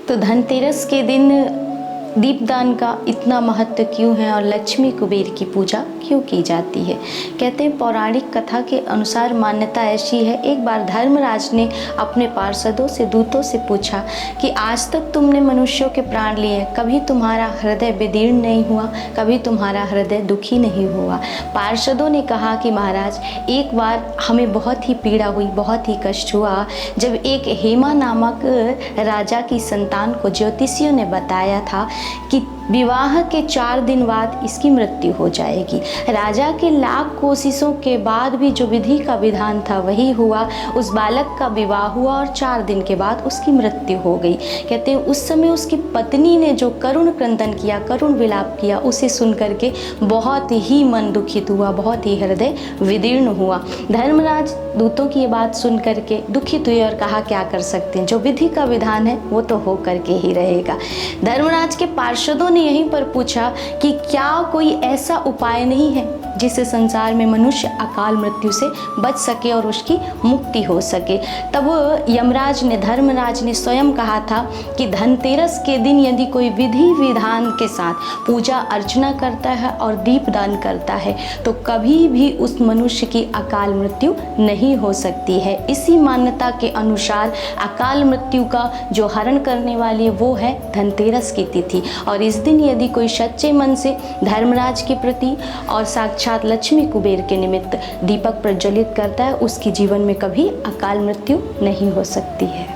तो धनतेरस के दिन दीपदान का इतना महत्व क्यों है और लक्ष्मी कुबेर की पूजा क्यों की जाती है। कहते हैं पौराणिक कथा के अनुसार मान्यता ऐसी है, एक बार धर्मराज ने अपने पार्षदों से दूतों से पूछा कि आज तक तुमने मनुष्यों के प्राण लिए, कभी तुम्हारा हृदय विदीर्ण नहीं हुआ, कभी तुम्हारा हृदय दुखी नहीं हुआ। पार्षदों ने कहा कि महाराज एक बार हमें बहुत ही पीड़ा हुई, बहुत ही कष्ट हुआ जब एक हेमा नामक राजा की संतान को ज्योतिषियों ने बताया था कि विवाह के 4 दिन बाद इसकी मृत्यु हो जाएगी। राजा के लाख कोशिशों के बाद भी जो विधि का विधान था वही हुआ, उस बालक का विवाह हुआ और 4 दिन के बाद उसकी मृत्यु हो गई। कहते हैं उस समय उसकी पत्नी ने जो करुण क्रंदन किया, करुण विलाप किया, उसे सुन करके बहुत ही मन दुखित हुआ, बहुत ही हृदय विदीर्ण हुआ। धर्मराज दूतों की ये बात सुन करके दुखित हुए और कहा क्या कर सकते हैं, जो विधि का विधान है वो तो हो करके ही रहेगा। धर्मराज के पार्षदों ने यहीं पर पूछा कि क्या कोई ऐसा उपाय नहीं है जिससे संसार में मनुष्य अकाल मृत्यु से बच सके और उसकी मुक्ति हो सके। तब यमराज ने, धर्मराज ने स्वयं कहा था कि धनतेरस के दिन यदि कोई विधि विधान के साथ पूजा अर्चना करता है और दीपदान करता है तो कभी भी उस मनुष्य की अकाल मृत्यु नहीं हो सकती है। इसी मान्यता के अनुसार अकाल मृत्यु का जो हरण करने वाली वो है धनतेरस की तिथि, और इस दिन यदि कोई सच्चे मन से धर्मराज के प्रति और साक्षात लक्ष्मी कुबेर के निमित्त दीपक प्रज्वलित करता है, उसके जीवन में कभी अकाल मृत्यु नहीं हो सकती है।